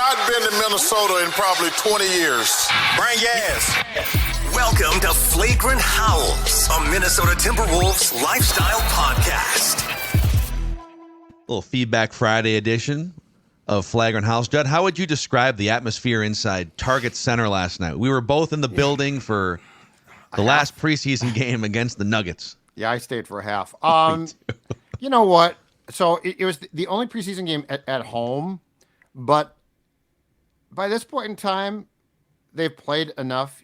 not been to Minnesota in probably 20 years. Bring gas. Welcome to Flagrant Howls, a Minnesota Timberwolves lifestyle podcast. Little Feedback Friday edition of Flagrant Howls. Judd, how would you describe the atmosphere inside Target Center last night? We were both in the building for the last preseason game against the Nuggets. Yeah, I stayed for a half. You know what? So it was the only preseason game at home, but by this point in time, they've played enough.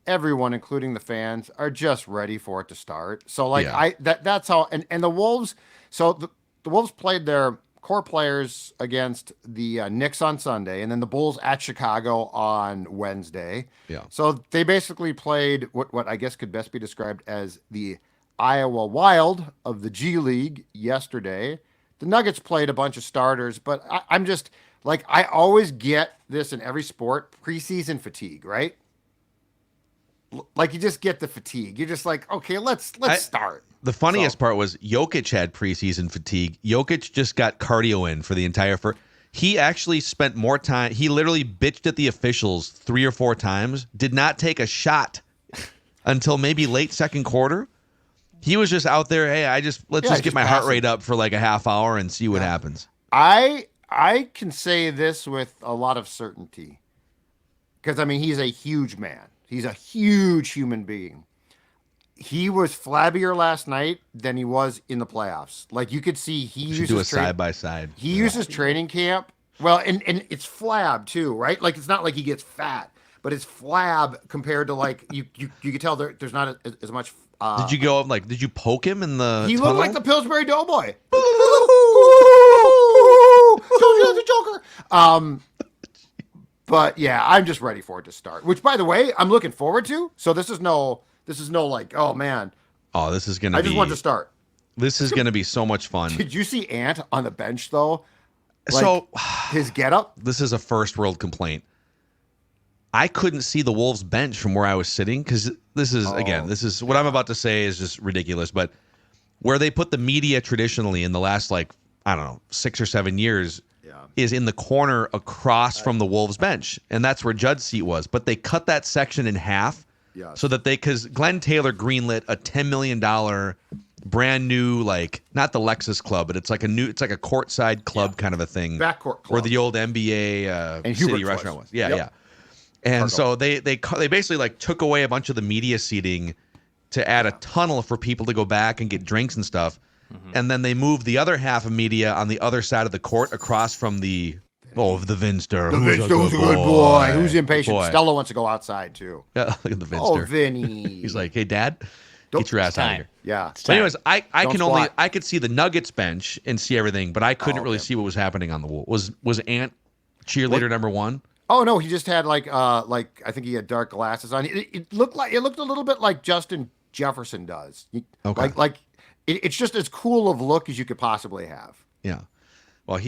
Everyone, including the fans, are just ready for it to start. So, like, Yeah. that's how. And the Wolves. So the Wolves played their core players against the Knicks on Sunday, and then the Bulls at Chicago on Wednesday. Yeah. So they basically played what I guess could best be described as the Iowa Wild of the G League yesterday. The Nuggets played a bunch of starters, but I'm just like, I always get this in every sport, preseason fatigue, right? Like, you just get the fatigue. You're just like, okay, let's start. The funniest part was Jokic had preseason fatigue. Jokic just got cardio in for the entire first. He actually spent more time. He literally bitched at the officials 3 or 4 times, did not take a shot until maybe late second quarter. He was just out there, hey, let's just get my heart rate up for like a half hour and see what happens. I can say this with a lot of certainty because, I mean, he's a huge man. He's a huge human being. He was flabbier last night than he was in the playoffs. Like, you could see he should do a side by side. He uses training camp. Well, and it's flab too, right? Like, it's not like he gets fat, but it's flab compared to, like, you could tell there's not as much. Did you go up, like, did you poke him in the He tunnel? looked like the Pillsbury Doughboy. Joker. But yeah, I'm just ready for it to start. Which, by the way, I'm looking forward to. So this is no like, oh man. Oh, this is gonna. I just want to start. This is gonna be so much fun. Did you see Ant on the bench though? Like, so his getup. This is a first world complaint. I couldn't see the Wolves bench from where I was sitting because this is what I'm about to say is just ridiculous. But where they put the media traditionally in the last, like, I don't know, 6 or 7 years is in the corner across from the Wolves bench. And that's where Judd's seat was. But they cut that section in half so that because Glenn Taylor greenlit a $10 million brand new, like, not the Lexus Club, but it's like a courtside club kind of a thing. Backcourt club. Where the old NBA and City Hubert's restaurant was. Yeah, Yep. yeah. And so they basically, like, took away a bunch of the media seating to add a tunnel for people to go back and get drinks and stuff. Mm-hmm. And then they moved the other half of media on the other side of the court across from the Vinster. Who's a good boy. Who's impatient. Stella wants to go outside too. Yeah, look at the Vinster. Oh, Vinny. He's like, hey, Dad, get your ass out of here. Yeah. But anyways, I could see the Nuggets bench and see everything, but I couldn't really see what was happening on the wall. Was Ant cheerleader number one? Oh no, he just had like I think he had dark glasses on. It looked a little bit like Justin Jefferson does. Okay. Like it's just as cool of look as you could possibly have. Yeah. Well, at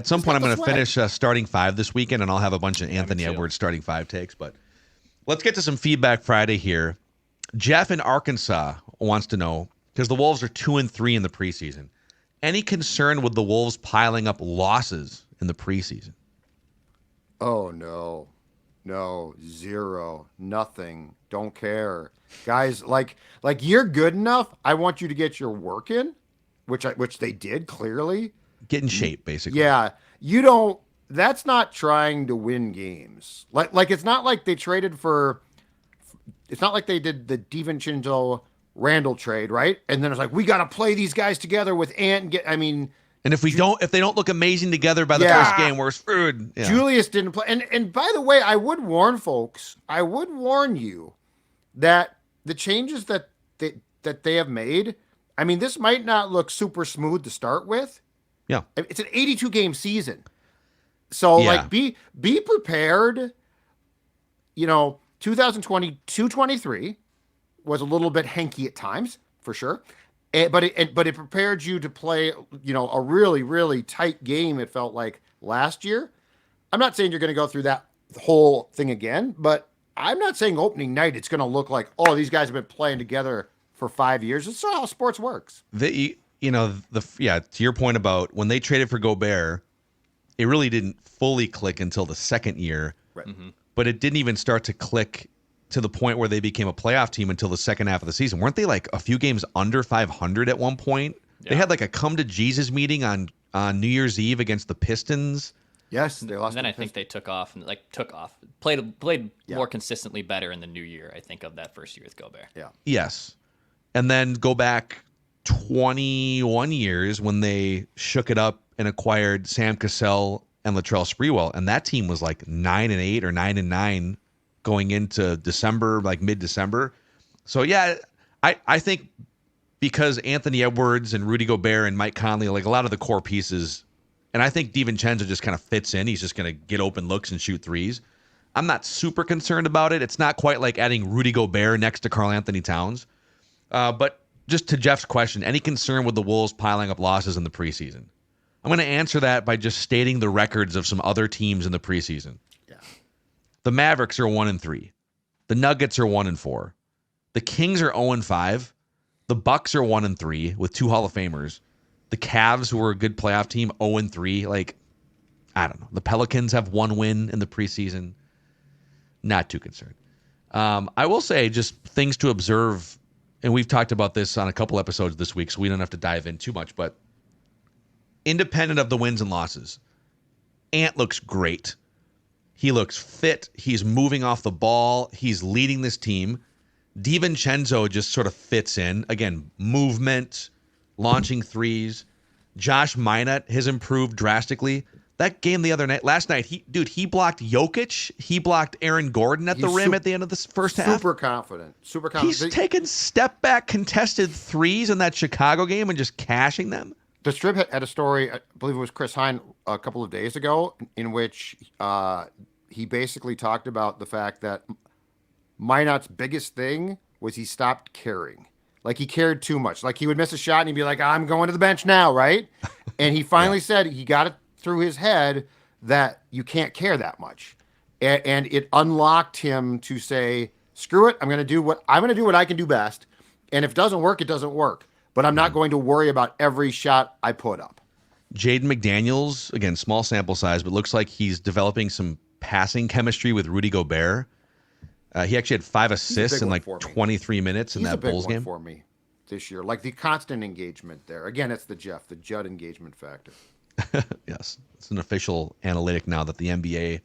some point I'm going to finish starting 5 this weekend, and I'll have a bunch of Anthony Edwards starting 5 takes. But let's get to some Feedback Friday here. Jeff in Arkansas wants to know, because the Wolves are 2-3 in the preseason, any concern with the Wolves piling up losses in the preseason? Oh, no, zero, nothing, don't care. Guys, like you're good enough. I want you to get your work in, which they did clearly. Get in shape, basically. Yeah, that's not trying to win games. Like it's not like they traded for, it's not like they did the DiVincenzo Randle trade, right? And then it's like, we got to play these guys together with Ant and and if they don't look amazing together by the first game, we're screwed. Yeah. Julius didn't play. And by the way, I would warn you that the changes that they have made, I mean, this might not look super smooth to start with. Yeah. It's an 82 game season. So like be prepared. 2022-23 was a little bit hanky at times, for sure. But it prepared you to play, a really, really tight game, it felt like, last year. I'm not saying you're going to go through that whole thing again, but I'm not saying opening night it's going to look like, oh, these guys have been playing together for 5 years. That's not how sports works. To your point about when they traded for Gobert, it really didn't fully click until the second year. Right. But it didn't even start to click to the point where they became a playoff team until the second half of the season. Weren't they like a few games under 500 at one point? Yeah. They had like a come to Jesus meeting on New Year's Eve against the Pistons. Yes, they lost. And then I think they took off, played more consistently better in the new year. I think of that first year with Gobert. Yeah. Yes. And then go back 21 years when they shook it up and acquired Sam Cassell and Latrell Sprewell, and that team was like 9-8 or 9-9 going into December, like mid-December. So yeah, I think because Anthony Edwards and Rudy Gobert and Mike Conley, like a lot of the core pieces, and I think DiVincenzo just kind of fits in. He's just going to get open looks and shoot threes. I'm not super concerned about it. It's not quite like adding Rudy Gobert next to Karl Anthony Towns. But just to Jeff's question, any concern with the Wolves piling up losses in the preseason? I'm going to answer that by just stating the records of some other teams in the preseason. Yeah. The Mavericks are 1-3. The Nuggets are 1-4. The Kings are 0-5. The Bucks are 1-3 with 2 Hall of Famers. The Cavs, who were a good playoff team, 0-3. Like, I don't know. The Pelicans have 1 win in the preseason. Not too concerned. I will say just things to observe, and we've talked about this on a couple episodes this week, so we don't have to dive in too much, but independent of the wins and losses, Ant looks great. He looks fit. He's moving off the ball. He's leading this team. DiVincenzo just sort of fits in. Again, movement, launching threes. Josh Minott has improved drastically. That game the other night, last night, he blocked Jokic. He blocked Aaron Gordon at the rim at the end of the first half. Super confident. He's taken step back contested threes in that Chicago game and just cashing them. The Strip had a story, I believe it was Chris Hine a couple of days ago, in which he basically talked about the fact that Minott's biggest thing was he stopped caring. Like, he cared too much. Like, he would miss a shot and he'd be like, I'm going to the bench now, right? And he finally said he got it through his head that you can't care that much. And it unlocked him to say, screw it, I'm going to do what I can do best. And if it doesn't work, it doesn't work. But I'm not going to worry about every shot I put up. Jaden McDaniels, again, small sample size, but looks like he's developing some passing chemistry with Rudy Gobert. He actually had 5 assists in like 23 minutes in that Bulls game. For me this year, like the constant engagement there. Again, it's the Judd engagement factor. Yes, it's an official analytic now that the NBA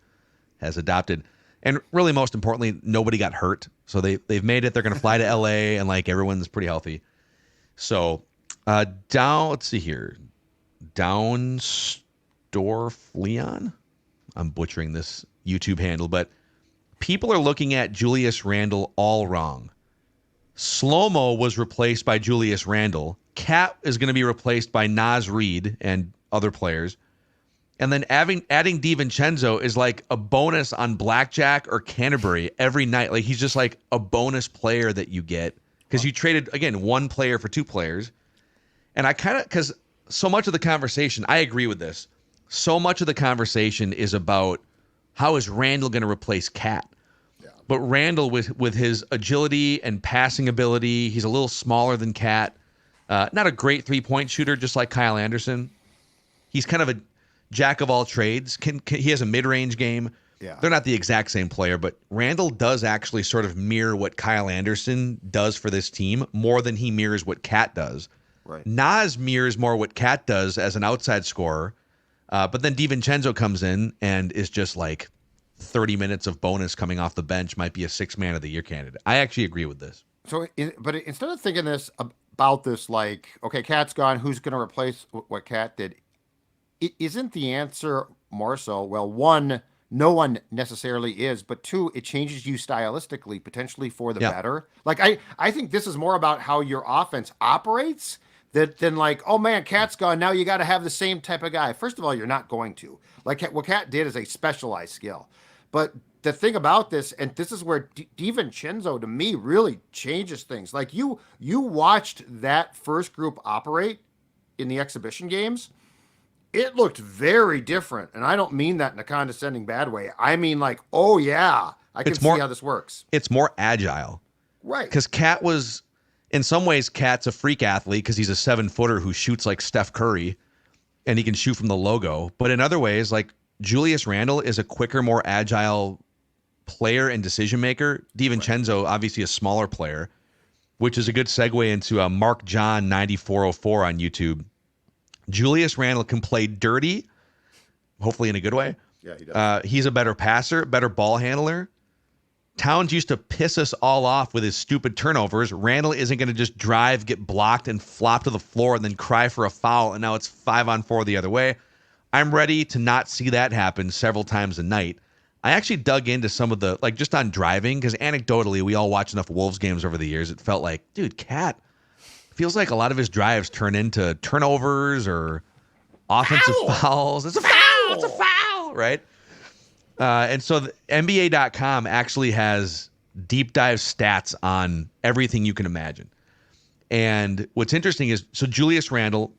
has adopted. And really, most importantly, nobody got hurt. So they've made it. They're going to fly to LA and like everyone's pretty healthy. So let's see here. Downstorf Leon. I'm butchering this YouTube handle, but people are looking at Julius Randle all wrong. Slow-mo was replaced by Julius Randle. Cat is going to be replaced by Naz Reid and other players. And then adding DiVincenzo is like a bonus on Blackjack or Canterbury every night. Like, he's just like a bonus player that you get because you traded, again, 1 player for 2 players. And because so much of the conversation, I agree with this. So much of the conversation is about how is Randle going to replace Cat? Yeah. But Randle, with his agility and passing ability, he's a little smaller than Cat. Not a great 3-point shooter, just like Kyle Anderson. He's kind of a jack of all trades. He has a mid-range game. Yeah. They're not the exact same player, but Randle does actually sort of mirror what Kyle Anderson does for this team more than he mirrors what Cat does. Right. Nas mirrors more what Cat does as an outside scorer. But then DiVincenzo comes in and is just like 30 minutes of bonus coming off the bench, might be a 6th man of the year candidate. I actually agree with this. So, but instead of thinking about this, like, okay, Cat's gone, who's going to replace what Cat did? Isn't the answer more so, well, 1, no one necessarily is, but 2, it changes you stylistically, potentially for the better. Like, I think this is more about how your offense operates than like, oh man, Cat's gone, now you got to have the same type of guy. First of all, you're not going to. Like, what Cat did is a specialized skill. But the thing about this, and this is where DiVincenzo to me really changes things. Like, you watched that first group operate in the exhibition games. It looked very different. And I don't mean that in a condescending bad way. I mean, like, oh yeah, I can see how this works. It's more agile. Right. Because Cat was, in some ways, Cat's a freak athlete because he's a 7-footer who shoots like Steph Curry. and he can shoot from the logo. But in other ways, like Julius Randle is a quicker, more agile player and decision maker. DiVincenzo, obviously a smaller player, which is a good segue into Mark John 9404 on YouTube. Julius Randle can play dirty, hopefully in a good way. Yeah, he does. He's a better passer, better ball handler. Towns used to piss us all off with his stupid turnovers. Randle isn't going to just drive, get blocked, and flop to the floor and then cry for a foul, and now it's 5-on-4 the other way. I'm ready to not see that happen several times a night. I actually dug into some of the, like just on driving, because anecdotally, we all watch enough Wolves games over the years. It felt like, dude, Cat feels like a lot of his drives turn into turnovers or offensive fouls. It's a foul! It's a foul! Right? And so the NBA.com actually has deep dive stats on everything you can imagine. And what's interesting is, so Julius Randle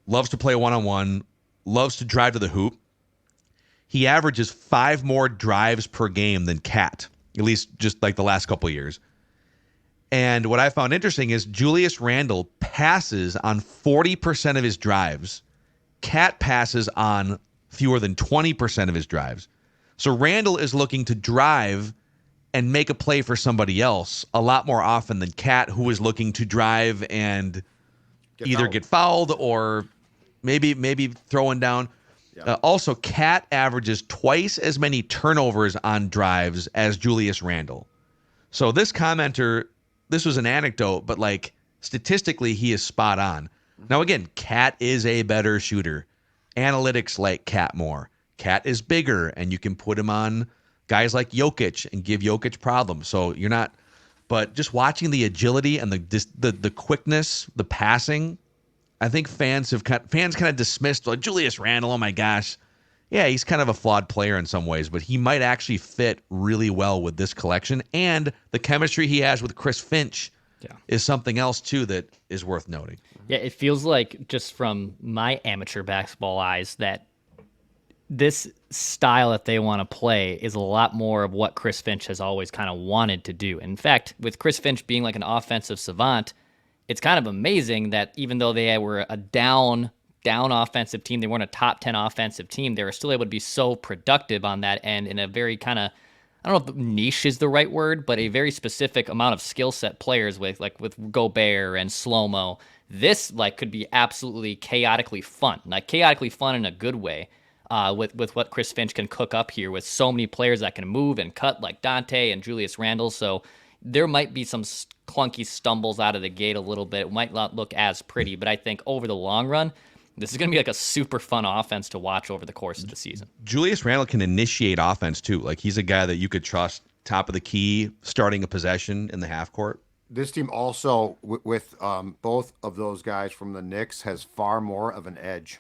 loves to play one-on-one, loves to drive to the hoop. He averages 5 more drives per game than Cat, at least just like the last couple of years. And what I found interesting is Julius Randle passes on 40% of his drives. Cat passes on fewer than 20% of his drives. So Randle is looking to drive and make a play for somebody else a lot more often than Cat, who is looking to drive and get fouled or maybe throwing down. Yeah. Also, Cat averages twice as many turnovers on drives as Julius Randle. So this commenter, this was an anecdote, but like statistically, he is spot on. Now, again, Cat is a better shooter. Analytics like Cat more. Cat is bigger, and you can put him on guys like Jokic and give Jokic problems. So you're not, but just watching the agility and the quickness, the passing, I think fans kind of dismissed like Julius Randle. Oh my gosh, yeah, he's kind of a flawed player in some ways, but he might actually fit really well with this collection, and the chemistry he has with Chris Finch is something else too that is worth noting. Yeah, it feels like, just from my amateur basketball eyes, that this style that they want to play is a lot more of what Chris Finch has always kind of wanted to do. In fact, with Chris Finch being like an offensive savant, it's kind of amazing that even though they were a down offensive team, they weren't a top 10 offensive team, they were still able to be so productive on that end in a very kind of, I don't know if niche is the right word, but a very specific amount of skill set players with Gobert and Slow-Mo. This could be absolutely chaotically fun in a good way. With what Chris Finch can cook up here with so many players that can move and cut like Dante and Julius Randle. So there might be some clunky stumbles out of the gate a little bit. It might not look as pretty, but I think over the long run, this is going to be like a super fun offense to watch over the course of the season. Julius Randle can initiate offense too. Like, he's a guy that you could trust top of the key, starting a possession in the half court. This team also, with both of those guys from the Knicks, has far more of an edge.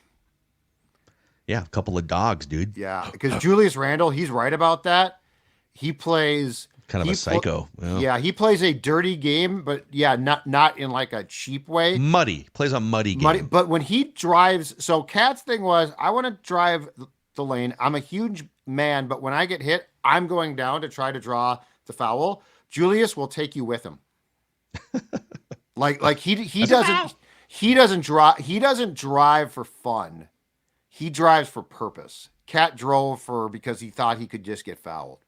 Yeah, a couple of dogs, dude. Yeah, because Julius Randle, he's right about that. He plays kind of a psycho. Yeah, he plays a dirty game, but not in like a cheap way. Muddy. Plays a muddy game. But when he drives, so Cat's thing was, I want to drive the lane. I'm a huge man, but when I get hit, I'm going down to try to draw the foul. Julius will take you with him. like he doesn't drive for fun. He drives for purpose. Cat drove because he thought he could just get fouled.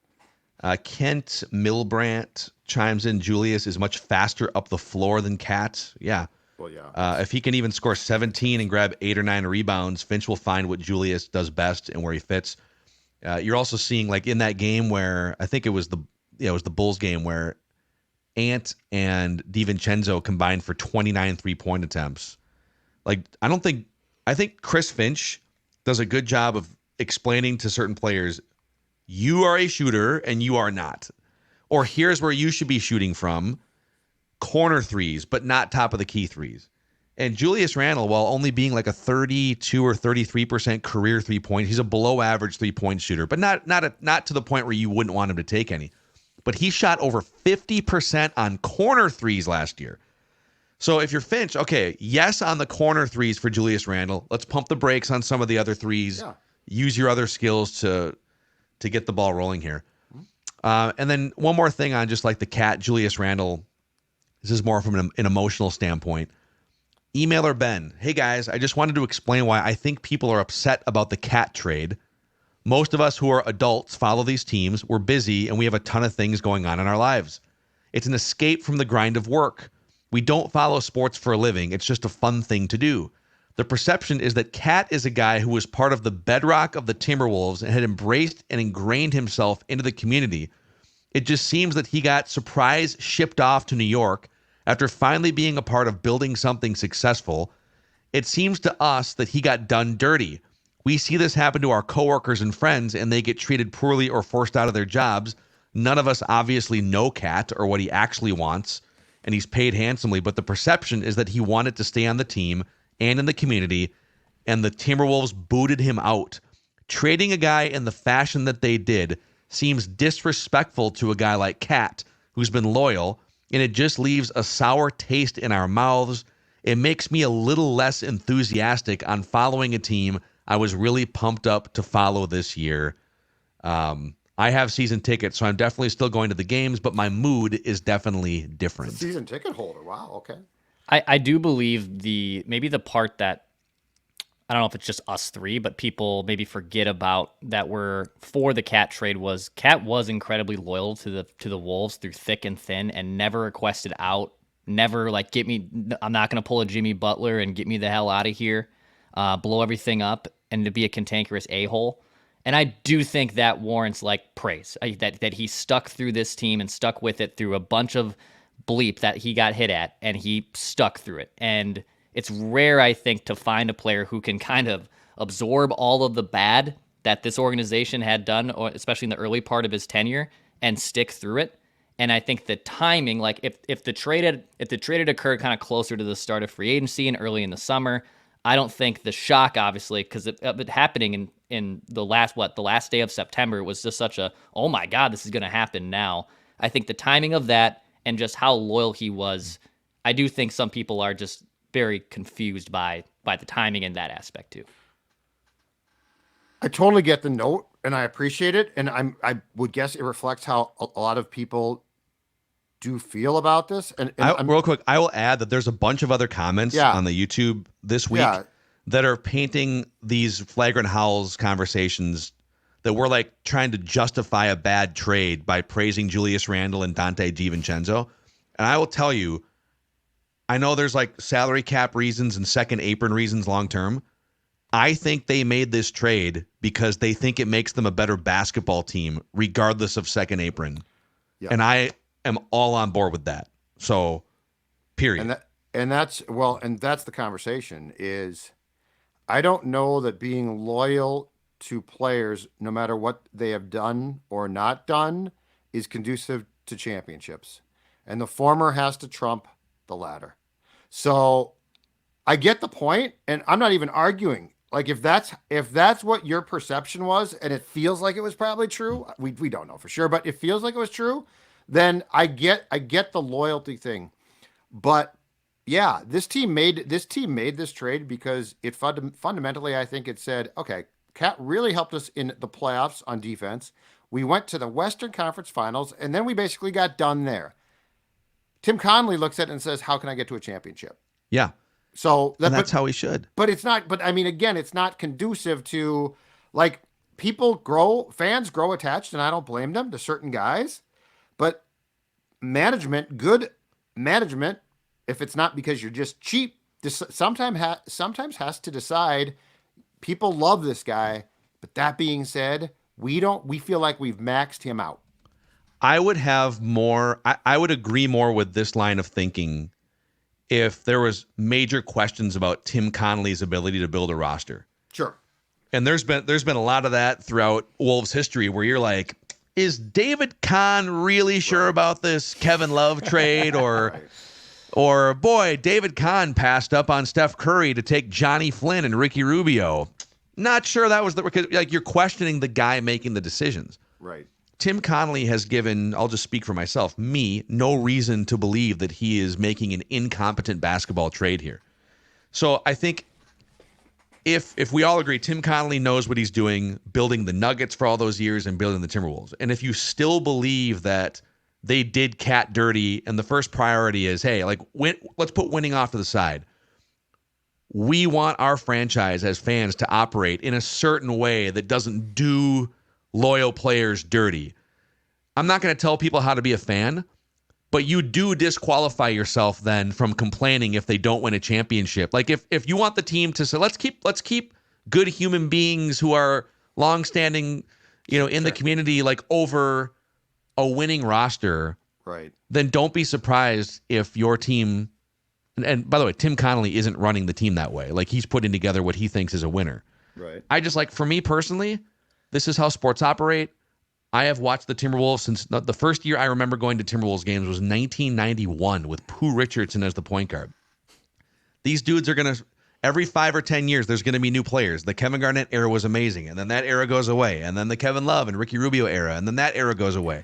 Kent Milbrandt chimes in. Julius is much faster up the floor than Cat. Yeah. Well, yeah. If he can even score 17 and grab 8 or 9 rebounds, Finch will find what Julius does best and where he fits. You're also seeing, like, in that game where I think it was the Bulls game where Ant and DiVincenzo combined for 29 3-point attempts. Like, I think Chris Finch does a good job of explaining to certain players, you are a shooter and you are not. Or here's where you should be shooting from, corner threes, but not top of the key threes. And Julius Randle, while only being like a 32 or 33% career 3-point, he's a below average 3-point shooter, but not to the point where you wouldn't want him to take any. But he shot over 50% on corner threes last year. So if you're Finch, okay, yes on the corner threes for Julius Randle. Let's pump the brakes on some of the other threes. Yeah. Use your other skills to get the ball rolling here. And then one more thing on just like the Cat, Julius Randle. This is more from an emotional standpoint. Emailer Ben, hey guys, I just wanted to explain why I think people are upset about the Cat trade. Most of us who are adults follow these teams. We're busy and we have a ton of things going on in our lives. It's an escape from the grind of work. We don't follow sports for a living. It's just a fun thing to do. The perception is that Cat is a guy who was part of the bedrock of the Timberwolves and had embraced and ingrained himself into the community. It just seems that he got surprise shipped off to New York after finally being a part of building something successful. It seems to us that he got done dirty. We see this happen to our coworkers and friends, and they get treated poorly or forced out of their jobs. None of us obviously know Cat or what he actually wants, and he's paid handsomely, but the perception is that he wanted to stay on the team and in the community, and the Timberwolves booted him out. Trading a guy in the fashion that they did seems disrespectful to a guy like Cat, who's been loyal, and it just leaves a sour taste in our mouths. It makes me a little less enthusiastic on following a team I was really pumped up to follow this year. I have season tickets, so I'm definitely still going to the games, but my mood is definitely different. Season ticket holder. Wow. Okay. I do believe maybe the part that I don't know if it's just us three, but people maybe forget about that were for the Cat trade was Cat was incredibly loyal to the Wolves through thick and thin and never requested out, never like I'm not going to pull a Jimmy Butler and get me the hell out of here, blow everything up and to be a cantankerous a-hole. And I do think that warrants like praise that he stuck through this team and stuck with it through a bunch of bleep that he got hit at, and he stuck through it. And it's rare, I think, to find a player who can kind of absorb all of the bad that this organization had done, or especially in the early part of his tenure, and stick through it. And I think the timing, like if the trade had occurred kind of closer to the start of free agency and early in the summer, I don't think the shock, obviously, because it happening in the last day of September, was just such a, oh my God, this is going to happen now. I think the timing of that and just how loyal he was, I do think some people are just very confused by the timing in that aspect too. I totally get the note and I appreciate it. And I would guess it reflects how a lot of people do feel about this. And real quick, I will add that there's a bunch of other comments on the YouTube this week that are painting these Flagrant Howls conversations that we're like trying to justify a bad trade by praising Julius Randle and Dante DiVincenzo. And I will tell you, I know there's like salary cap reasons and second apron reasons long term. I think they made this trade because they think it makes them a better basketball team, regardless of second apron. Yeah. And I am all on board with that. So, period. And that's the conversation is, I don't know that being loyal to players, no matter what they have done or not done, is conducive to championships. And the former has to trump the latter. So I get the point, and I'm not even arguing. Like if that's what your perception was, and it feels like it was probably true, we don't know for sure, but it feels like it was true, then I get the loyalty thing. But yeah, this team made this trade because it fundamentally, I think it said, okay, Cat really helped us in the playoffs on defense. We went to the Western Conference Finals, and then we basically got done there. Tim Connelly looks at it and says, how can I get to a championship? Yeah. So that's how he should. But it's not, but I mean, again, it's not conducive to, like, fans grow attached, and I don't blame them, to certain guys. But good management, if it's not because you're just cheap, sometimes has to decide, people love this guy, but that being said, we feel like we've maxed him out. I would have more, I would agree more with this line of thinking if there was major questions about Tim Connelly's ability to build a roster. Sure. And there's been a lot of that throughout Wolves history where you're like, is David Kahn really sure about this Kevin Love trade? Or right. Or, boy, David Kahn passed up on Steph Curry to take Johnny Flynn and Ricky Rubio. Not sure that was because like you're questioning the guy making the decisions. Right. Tim Connelly has given, I'll just speak for myself, me no reason to believe that he is making an incompetent basketball trade here. So I think if we all agree Tim Connelly knows what he's doing, building the Nuggets for all those years and building the Timberwolves, and if you still believe that they did Cat dirty and the first priority is, hey, like let's put winning off to the side. we want our franchise as fans to operate in a certain way that doesn't do loyal players dirty. I'm not going to tell people how to be a fan, but you do disqualify yourself then from complaining if they don't win a championship. Like if you want the team to say, let's keep good human beings who are longstanding, in the community, like over a winning roster, Right. then don't be surprised if your team, and by the way, Tim Connolly isn't running the team that way. Like, he's putting together what he thinks is a winner. Right. I just, like, for me personally, this is how sports operate. I have watched the Timberwolves since the first year I remember going to Timberwolves games was 1991 with Pooh Richardson as the point guard. These dudes are going to, every 5 or 10 years, there's going to be new players. The Kevin Garnett era was amazing, and then that era goes away, and then the Kevin Love and Ricky Rubio era, and then that era goes away.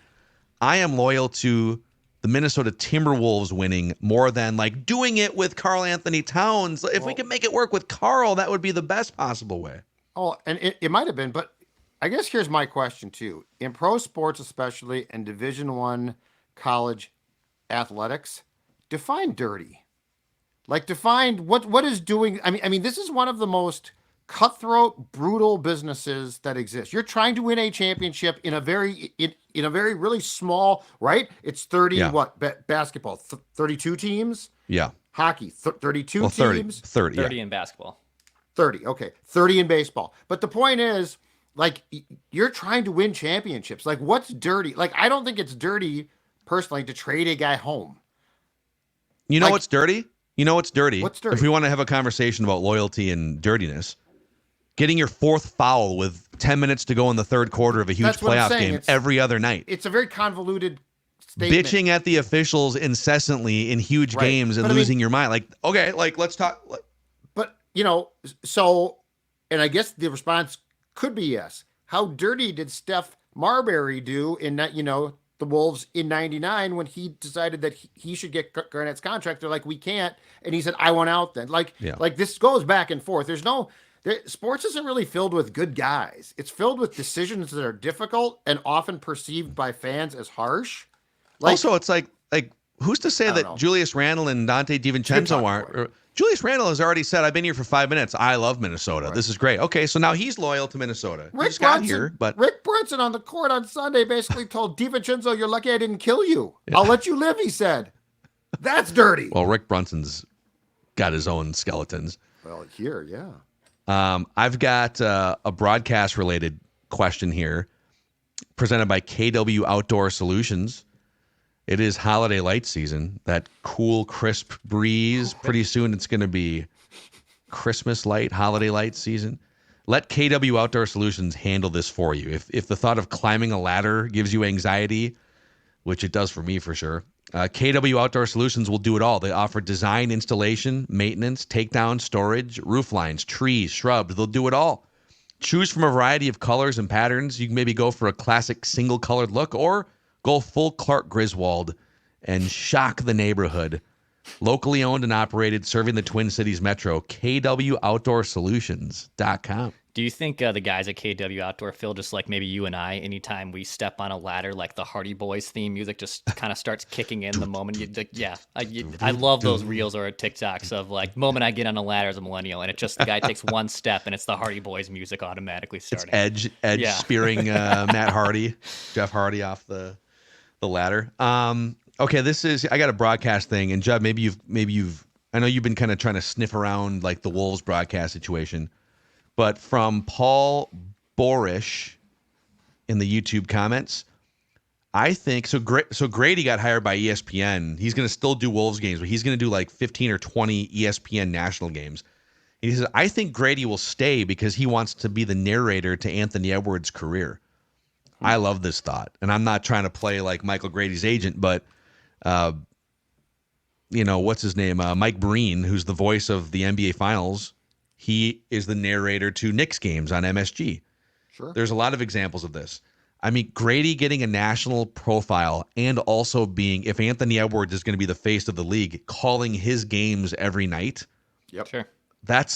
I am loyal to the Minnesota Timberwolves winning more than like doing it with Karl Anthony Towns. If we could make it work with Karl, that would be the best possible way. Oh, and it might have been, but I guess here's my question too. In pro sports, especially in Division I college athletics, define dirty. Like, define what is doing. I mean, this is one of the most cutthroat, brutal businesses that exist. You're trying to win a championship in a very really small, right? It's 30 basketball, 32 teams. Yeah. Hockey, 32 30, teams. 30 in basketball. 30. Okay. 30 in baseball. But the point is, like, you're trying to win championships. Like, what's dirty? Like, I don't think it's dirty personally to trade a guy home. You know what's dirty? You know what's dirty? What's dirty? If we want to have a conversation about loyalty and dirtiness, getting your fourth foul with 10 minutes to go in the third quarter of a huge playoff game every other night. It's a very convoluted statement. Bitching at the officials incessantly in huge games and losing your mind. Like, okay, like, let's talk. But, so, and I guess the response could be yes. How dirty did Steph Marbury do in that, the Wolves in 99 when he decided that he should get Garnett's contract? They're like, we can't. And he said, I want out then. Like this goes back and forth. Sports isn't really filled with good guys. It's filled with decisions that are difficult and often perceived by fans as harsh. Also, it's like who's to say that Julius Randle and Dante DiVincenzo aren't? Julius Randle has already said, I've been here for 5 minutes. I love Minnesota. Right. This is great. Okay, so now he's loyal to Minnesota. Rick Brunson on the court on Sunday basically told DiVincenzo, you're lucky I didn't kill you. Yeah. I'll let you live, he said. That's dirty. Well, Rick Brunson's got his own skeletons. Well, here, yeah. I've got a broadcast-related question here presented by KW Outdoor Solutions. It is holiday light season, that cool, crisp breeze. Pretty soon it's going to be Christmas light, holiday light season. Let KW Outdoor Solutions handle this for you. If the thought of climbing a ladder gives you anxiety, which it does for me for sure, KW Outdoor Solutions will do it all. They offer design, installation, maintenance, takedown, storage, roof lines, trees, shrubs. They'll do it all. Choose from a variety of colors and patterns. You can maybe go for a classic single-colored look or go full Clark Griswold and shock the neighborhood. Locally owned and operated, serving the Twin Cities Metro, KWOutdoorSolutions.com. Do you think the guys at KW Outdoor feel just like maybe you and I, anytime we step on a ladder, like the Hardy Boys theme music just kind of starts kicking in the moment? I love those reels or TikToks of like, moment I get on a ladder as a millennial, and it just, the guy takes one step and it's the Hardy Boys music automatically starting. It's Edge spearing Matt Hardy, Jeff Hardy off the ladder. Okay, I got a broadcast thing, and Judd, maybe you've I know you've been kind of trying to sniff around like the Wolves broadcast situation. But from Paul Borish in the YouTube comments, I think so. Grady got hired by ESPN. He's going to still do Wolves games, but he's going to do like 15 or 20 ESPN national games. And he says, I think Grady will stay because he wants to be the narrator to Anthony Edwards' career. I love this thought, and I'm not trying to play like Michael Grady's agent, but what's his name? Mike Breen, who's the voice of the NBA Finals. He is the narrator to Knicks games on MSG. Sure. There's a lot of examples of this. I mean, Grady getting a national profile and also being, if Anthony Edwards is going to be the face of the league, calling his games every night. Yep. Sure. That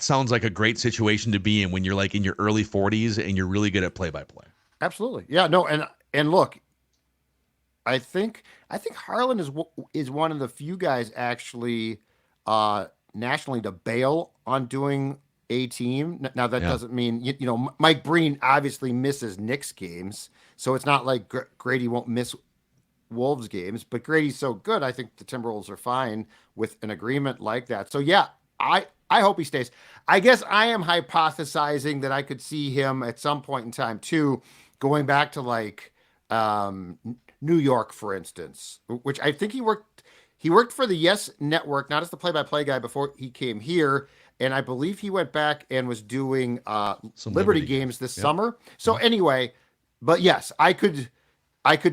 sounds like a great situation to be in when you're like in your early 40s and you're really good at play-by-play. Absolutely. Yeah, no, and look, I think Harlan is one of the few guys actually nationally to bail on doing a team. Now that Yeah. doesn't mean Mike Breen obviously misses Knicks games, so it's not like Grady won't miss Wolves games. But Grady's so good, I think the Timberwolves are fine with an agreement like that. So yeah, I hope he stays. I guess I am hypothesizing that I could see him at some point in time too, going back to like New York, for instance, which I think he worked. He worked for the Yes Network, not as the play-by-play guy before he came here, and I believe he went back and was doing Some Liberty Liberty games this Yep. summer. So anyway, but yes, I could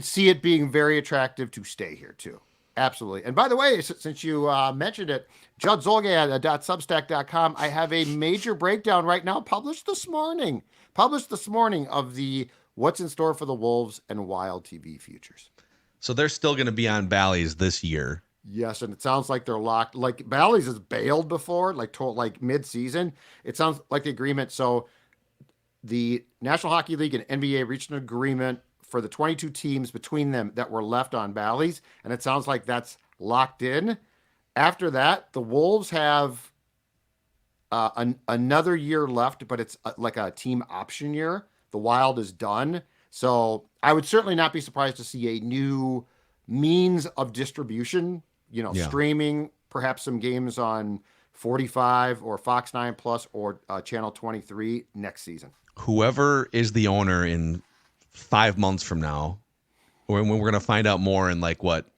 see it being very attractive to stay here too. Absolutely. And by the way, since you mentioned it, Judd Zolgad.substack.com, I have a major breakdown right now published this morning of the what's in store for the Wolves and Wild TV futures. So they're still going to be on Bally's this year. Yes, and it sounds like they're locked. Like Bally's has bailed before, like mid-season. It sounds like the agreement. So the National Hockey League and NBA reached an agreement for the 22 teams between them that were left on Bally's, and it sounds like that's locked in. After that, the Wolves have another year left, but it's like a team option year. The Wild is done. So I would certainly not be surprised to see a new means of distribution, Yeah. streaming, perhaps some games on 45 or Fox 9 Plus or Channel 23 next season. Whoever is the owner in 5 months from now, or when we're going to find out more in like what,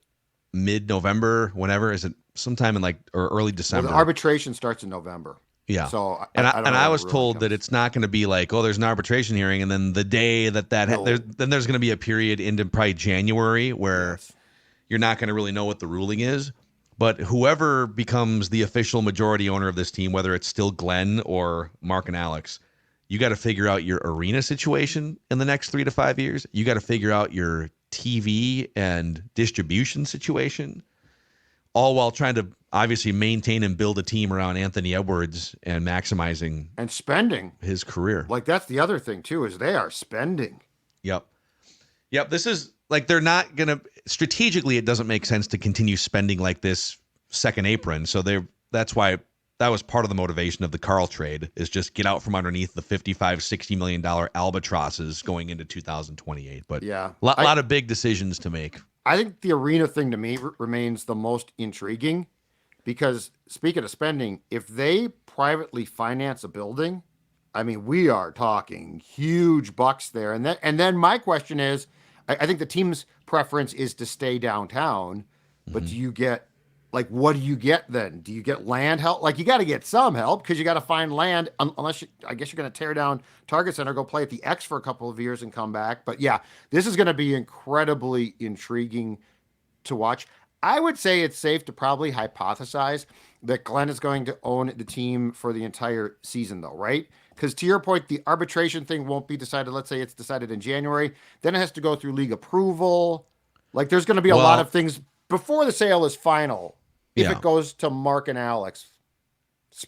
mid-November, whenever, is it sometime in like or early Well, December? the arbitration starts in November. Yeah. So I don't know I when was it really told that comes. it's not going to be like, oh, there's an arbitration hearing, and then the day that No. there's going to be a period into probably January where Yes. you're not going to really know what the ruling is. But whoever becomes the official majority owner of this team, whether it's still Glenn or Mark and Alex, you got to figure out your arena situation in the next 3 to 5 years. You got to figure out your TV and distribution situation, all while trying to obviously maintain and build a team around Anthony Edwards and maximizing And spending. his career. Like that's the other thing too, is they are spending. Yep. This is like they're not going to strategically. It doesn't make sense to continue spending like this second apron. So that's why that was part of the motivation of the Carl trade, is just get out from underneath the $55-60 million albatrosses going into 2028. But Yeah. lot of big decisions to make. I think the arena thing to me remains the most intriguing because speaking of spending, if they privately finance a building, I mean, we are talking huge bucks there. And then my question is, I think the team's preference is to stay downtown, but do you get, like, what do you get then? Do you get land help? Like, you got to get some help because you got to find land, unless I guess you're going to tear down Target Center, go play at the X for a couple of years and come back. But yeah, this is going to be incredibly intriguing to watch. I would say it's safe to probably hypothesize that Glenn is going to own the team for the entire season, though, right? Because to your point, the arbitration thing won't be decided. Let's say it's decided in January. Then it has to go through league approval. Like, there's going to be a lot of things before the sale is final. If Yeah. it goes to Mark and Alex.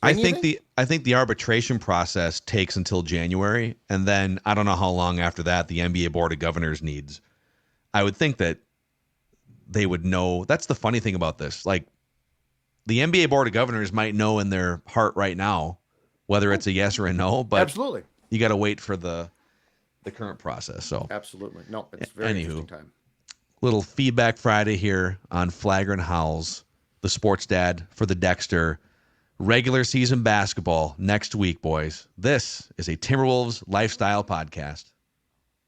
I Spring, you think the arbitration process takes until January, and then I don't know how long after that the NBA Board of Governors needs. I would think that they would know. That's the funny thing about this. Like, the NBA Board of Governors might know in their heart right now whether it's a yes or a no, but Absolutely. you got to wait for the current process. So, Absolutely. No, it's a very Anywho. interesting time. little feedback Friday here on Flagrant Howls, the sports dad for the Dexter. Regular season basketball next week, boys. This is a Timberwolves lifestyle podcast.